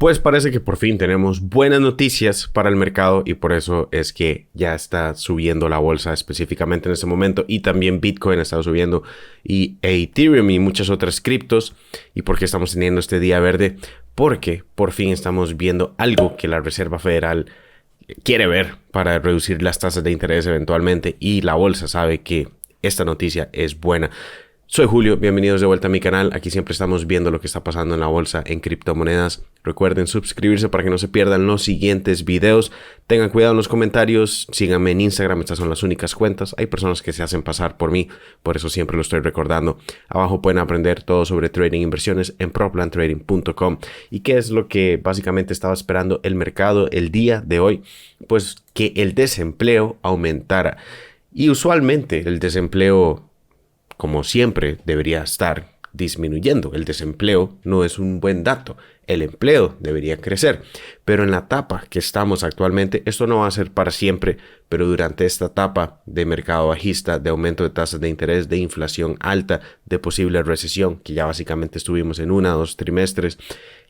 Pues parece que por fin tenemos buenas noticias para el mercado y por eso es que ya está subiendo la bolsa específicamente en este momento y también Bitcoin ha estado subiendo y Ethereum y muchas otras criptos. ¿Y por qué estamos teniendo este día verde? Porque por fin estamos viendo algo que la Reserva Federal quiere ver para reducir las tasas de interés eventualmente y la bolsa sabe que esta noticia es buena. Soy Julio, bienvenidos de vuelta a mi canal. Aquí siempre estamos viendo lo que está pasando en la bolsa, en criptomonedas. Recuerden suscribirse para que no se pierdan los siguientes videos. Tengan cuidado en los comentarios, síganme en Instagram, estas son las únicas cuentas. Hay personas que se hacen pasar por mí, por eso siempre lo estoy recordando. Abajo pueden aprender todo sobre trading e inversiones en proplantrading.com. ¿Y qué es lo que básicamente estaba esperando el mercado el día de hoy? Pues que el desempleo aumentara. Y usualmente el desempleo, como siempre, debería estar disminuyendo. El desempleo no es un buen dato. El empleo debería crecer. Pero en la etapa que estamos actualmente, esto no va a ser para siempre, pero durante esta etapa de mercado bajista, de aumento de tasas de interés, de inflación alta, de posible recesión, que ya básicamente estuvimos en 1 o 2 trimestres,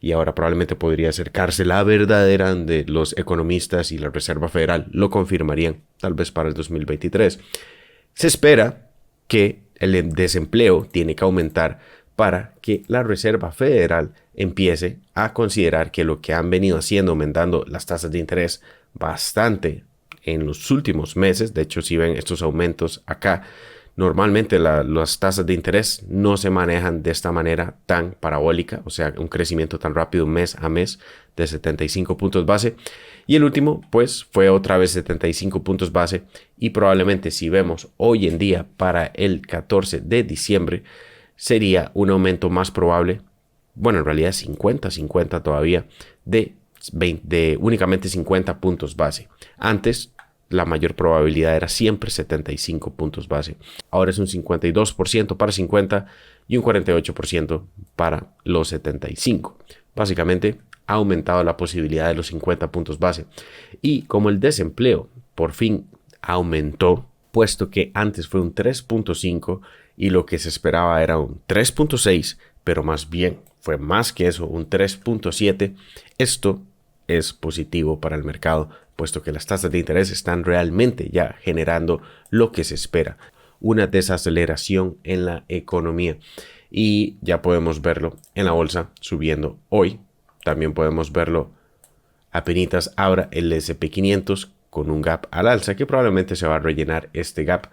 y ahora probablemente podría acercarse la verdadera donde los economistas y la Reserva Federal lo confirmarían, tal vez para el 2023. Se espera que el desempleo tiene que aumentar para que la Reserva Federal empiece a considerar que lo que han venido haciendo, aumentando las tasas de interés bastante en los últimos meses, de hecho si ven estos aumentos acá, normalmente las tasas de interés no se manejan de esta manera tan parabólica, o sea, un crecimiento tan rápido mes a mes de 75 puntos base. Y el último, pues, fue otra vez 75 puntos base. Y probablemente si vemos hoy en día para el 14 de diciembre, sería un aumento más probable, bueno, en realidad 50 todavía, de únicamente 50 puntos base. Antes, la mayor probabilidad era siempre 75 puntos base. Ahora es un 52% para 50 y un 48% para los 75. Básicamente ha aumentado la posibilidad de los 50 puntos base. Y como el desempleo por fin aumentó, puesto que antes fue un 3.5 y lo que se esperaba era un 3.6, pero más bien fue más que eso, un 3.7, esto es positivo para el mercado, puesto que las tasas de interés están realmente ya generando lo que se espera, una desaceleración en la economía. Y ya podemos verlo en la bolsa subiendo hoy. También podemos verlo apenitas ahora el S&P 500 con un gap al alza que probablemente se va a rellenar este gap.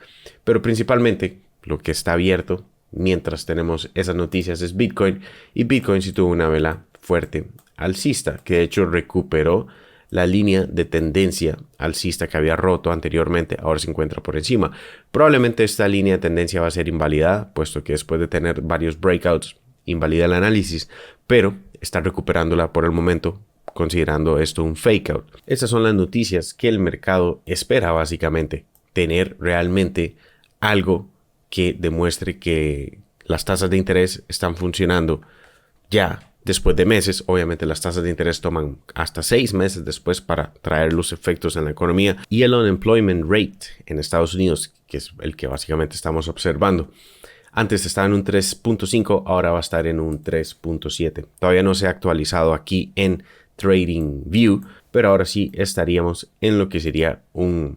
Pero principalmente lo que está abierto mientras tenemos esas noticias es Bitcoin. Y Bitcoin sí tuvo una vela fuerte alcista, que de hecho recuperó la línea de tendencia alcista que había roto anteriormente, ahora se encuentra por encima. Probablemente esta línea de tendencia va a ser invalidada, puesto que después de tener varios breakouts, invalida el análisis, pero está recuperándola por el momento, considerando esto un fake out. Estas son las noticias que el mercado espera básicamente, tener realmente algo que demuestre que las tasas de interés están funcionando ya. Después de meses, obviamente las tasas de interés toman hasta 6 meses después para traer los efectos en la economía. Y el unemployment rate en Estados Unidos, que es el que básicamente estamos observando, antes estaba en un 3.5, ahora va a estar en un 3.7. Todavía no se ha actualizado aquí en TradingView, pero ahora sí estaríamos en lo que sería un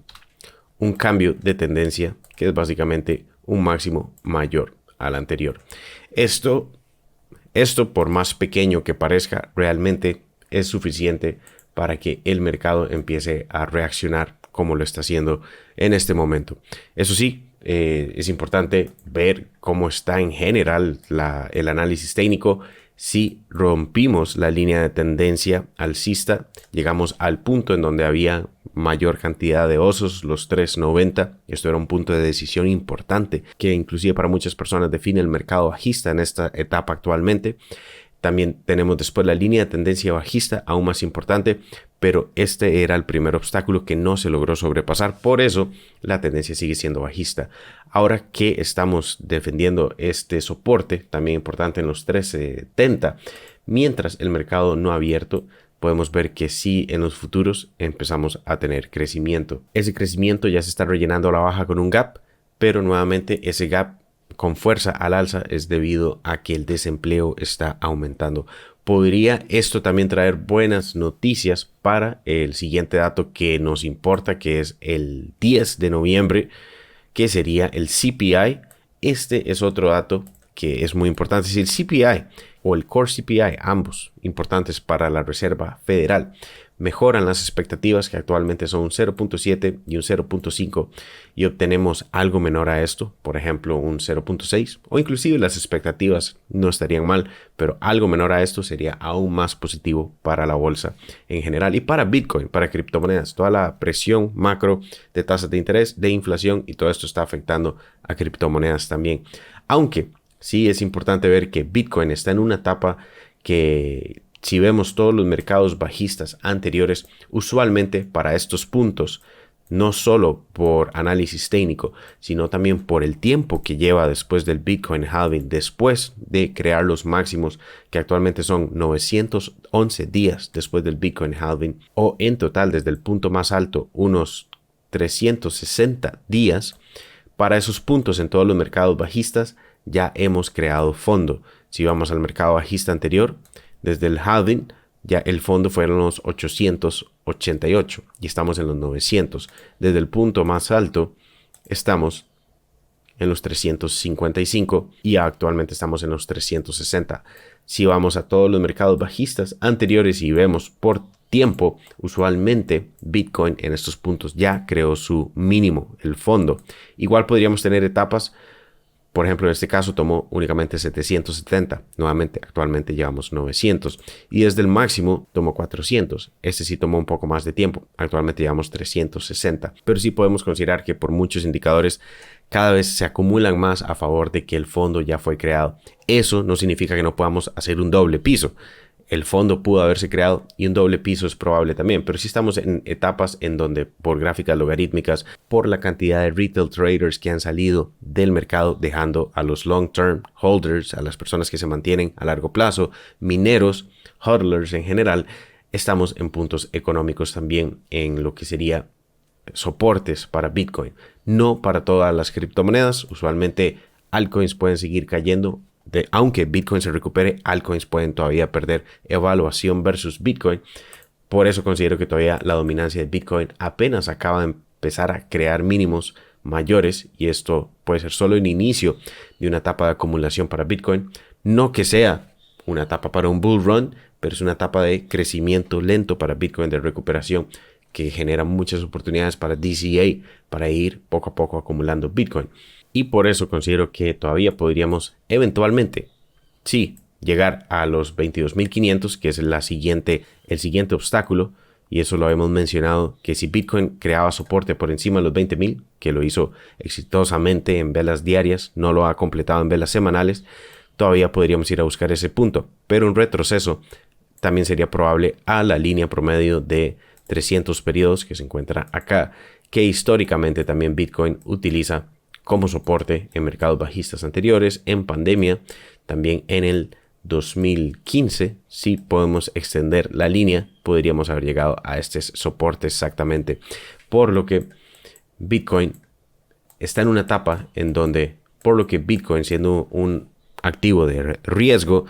cambio de tendencia, que es básicamente un máximo mayor al anterior. Esto, por más pequeño que parezca, realmente es suficiente para que el mercado empiece a reaccionar como lo está haciendo en este momento. Eso sí, es importante ver cómo está en general el análisis técnico. Si rompimos la línea de tendencia alcista, llegamos al punto en donde había mayor cantidad de osos, los 390. Esto era un punto de decisión importante que inclusive para muchas personas define el mercado bajista en esta etapa actualmente. También tenemos después la línea de tendencia bajista, aún más importante, pero este era el primer obstáculo que no se logró sobrepasar. Por eso la tendencia sigue siendo bajista. Ahora que estamos defendiendo este soporte, también importante en los 370, mientras el mercado no ha abierto, podemos ver que sí en los futuros empezamos a tener crecimiento. Ese crecimiento ya se está rellenando a la baja con un gap, pero nuevamente ese gap con fuerza al alza es debido a que el desempleo está aumentando. podría esto también traer buenas noticias para el siguiente dato que nos importa, que es el 10 de noviembre, que sería el CPI. Este es otro dato que es muy importante. Si el CPI o el Core CPI, ambos importantes para la Reserva Federal, mejoran las expectativas, que actualmente son un 0.7 y un 0.5, y obtenemos algo menor a esto, por ejemplo un 0.6, o inclusive las expectativas no estarían mal, pero algo menor a esto sería aún más positivo para la bolsa en general y para Bitcoin, para criptomonedas. Toda la presión macro de tasas de interés, de inflación, y todo esto está afectando a criptomonedas también. Aunque sí es importante ver que Bitcoin está en una etapa que, si vemos todos los mercados bajistas anteriores, usualmente para estos puntos, no solo por análisis técnico, sino también por el tiempo que lleva después del Bitcoin halving, después de crear los máximos, que actualmente son 911 días después del Bitcoin halving, o en total desde el punto más alto unos 360 días. Para esos puntos en todos los mercados bajistas ya hemos creado fondo. Si vamos al mercado bajista anterior, desde el halving, ya el fondo fueron los 888 y estamos en los 900. Desde el punto más alto estamos en los 355 y actualmente estamos en los 360. Si vamos a todos los mercados bajistas anteriores y vemos por tiempo, usualmente Bitcoin en estos puntos ya creó su mínimo, el fondo. Igual podríamos tener etapas. Por ejemplo, en este caso tomó únicamente 770. Nuevamente, actualmente llevamos 900. Y desde el máximo tomó 400. Este sí tomó un poco más de tiempo. Actualmente llevamos 360. Pero sí podemos considerar que por muchos indicadores cada vez se acumulan más a favor de que el fondo ya fue creado. Eso no significa que no podamos hacer un doble piso. El fondo pudo haberse creado y un doble piso es probable también, pero sí estamos en etapas en donde, por gráficas logarítmicas, por la cantidad de retail traders que han salido del mercado, dejando a los long term holders, a las personas que se mantienen a largo plazo, mineros, hodlers en general, estamos en puntos económicos también en lo que sería soportes para Bitcoin, no para todas las criptomonedas. Usualmente altcoins pueden seguir cayendo. Aunque Bitcoin se recupere, altcoins pueden todavía perder evaluación versus Bitcoin. Por eso considero que todavía la dominancia de Bitcoin apenas acaba de empezar a crear mínimos mayores, y esto puede ser solo el inicio de una etapa de acumulación para Bitcoin. No que sea una etapa para un bull run, pero es una etapa de crecimiento lento para Bitcoin, de recuperación, que genera muchas oportunidades para DCA, para ir poco a poco acumulando Bitcoin. Y por eso considero que todavía podríamos eventualmente, sí, llegar a los 22.500, que es el siguiente obstáculo. Y eso lo hemos mencionado, que si Bitcoin creaba soporte por encima de los 20.000, que lo hizo exitosamente en velas diarias, no lo ha completado en velas semanales, todavía podríamos ir a buscar ese punto. Pero un retroceso también sería probable a la línea promedio de 300 periodos que se encuentra acá, que históricamente también Bitcoin utiliza como soporte en mercados bajistas anteriores, en pandemia, también en el 2015. Si podemos extender la línea, podríamos haber llegado a este soporte exactamente, por lo que Bitcoin está en una etapa en donde, por lo que Bitcoin, siendo un activo de riesgo,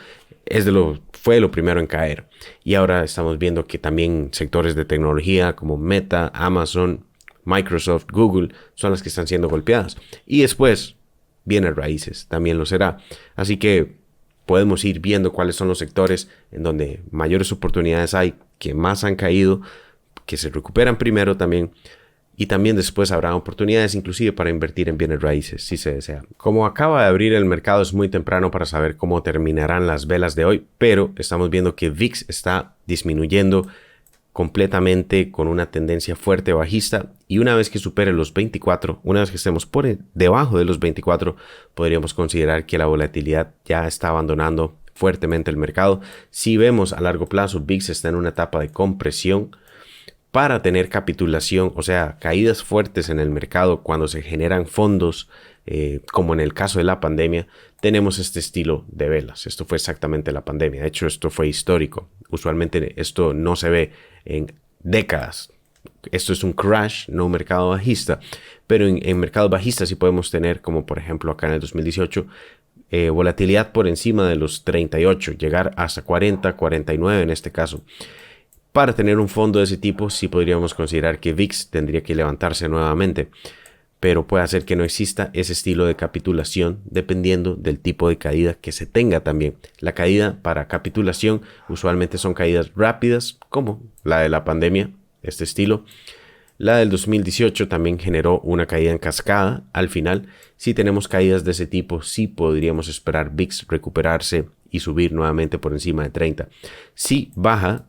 fue lo primero en caer, y ahora estamos viendo que también sectores de tecnología como Meta, Amazon, Microsoft, Google son las que están siendo golpeadas, y después bienes raíces también lo será. Así que podemos ir viendo cuáles son los sectores en donde mayores oportunidades hay, que más han caído, que se recuperan primero también, y también después habrá oportunidades inclusive para invertir en bienes raíces si se desea. Como acaba de abrir el mercado, es muy temprano para saber cómo terminarán las velas de hoy, pero estamos viendo que VIX está disminuyendo completamente con una tendencia fuerte bajista, y una vez que supere los 24, una vez que estemos por debajo de los 24, podríamos considerar que la volatilidad ya está abandonando fuertemente el mercado. Si vemos a largo plazo, VIX está en una etapa de compresión para tener capitulación, o sea, caídas fuertes en el mercado cuando se generan fondos, como en el caso de la pandemia. Tenemos este estilo de velas. Esto fue exactamente la pandemia. De hecho, esto fue histórico. Usualmente esto no se ve en décadas. Esto es un crash, no un mercado bajista. Pero en mercados bajistas sí podemos tener, como por ejemplo acá en el 2018, volatilidad por encima de los 38, llegar hasta 40, 49 en este caso. Para tener un fondo de ese tipo, sí podríamos considerar que VIX tendría que levantarse nuevamente, pero puede hacer que no exista ese estilo de capitulación dependiendo del tipo de caída que se tenga también. La caída para capitulación usualmente son caídas rápidas, como la de la pandemia, este estilo. La del 2018 también generó una caída en cascada. Al final, si tenemos caídas de ese tipo, sí podríamos esperar VIX recuperarse y subir nuevamente por encima de 30. Si baja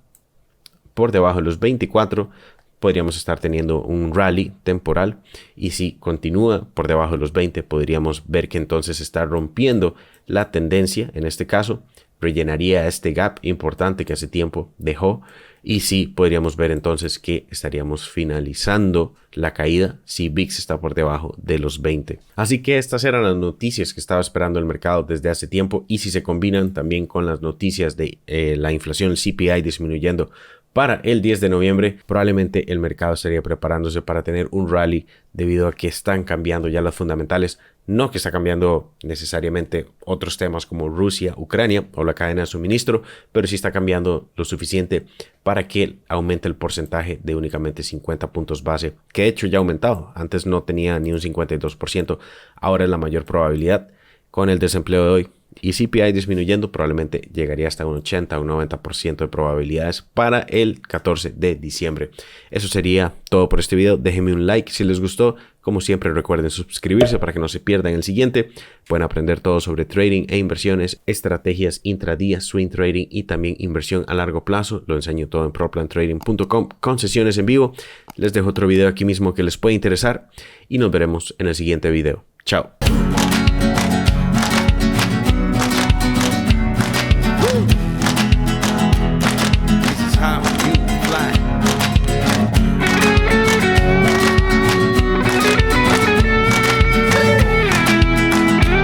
por debajo de los 24, podríamos estar teniendo un rally temporal, y si continúa por debajo de los 20, podríamos ver que entonces está rompiendo la tendencia. En este caso, rellenaría este gap importante que hace tiempo dejó, y sí podríamos ver entonces que estaríamos finalizando la caída si VIX está por debajo de los 20. Así que estas eran las noticias que estaba esperando el mercado desde hace tiempo, y si se combinan también con las noticias de la inflación, el CPI disminuyendo para el 10 de noviembre, probablemente el mercado estaría preparándose para tener un rally debido a que están cambiando ya los fundamentales. No que está cambiando necesariamente otros temas como Rusia, Ucrania o la cadena de suministro, pero sí está cambiando lo suficiente para que aumente el porcentaje de únicamente 50 puntos base, que de hecho ya ha aumentado. Antes no tenía ni un 52%, ahora es la mayor probabilidad. Con el desempleo de hoy y CPI disminuyendo, probablemente llegaría hasta un 80 o un 90% de probabilidades para el 14 de diciembre. Eso sería todo por este video. Déjenme un like si les gustó. Como siempre, recuerden suscribirse para que no se pierdan el siguiente. Pueden aprender todo sobre trading e inversiones, estrategias intradía, swing trading y también inversión a largo plazo. Lo enseño todo en proplantrading.com con sesiones en vivo. Les dejo otro video aquí mismo que les puede interesar y nos veremos en el siguiente video. Chao.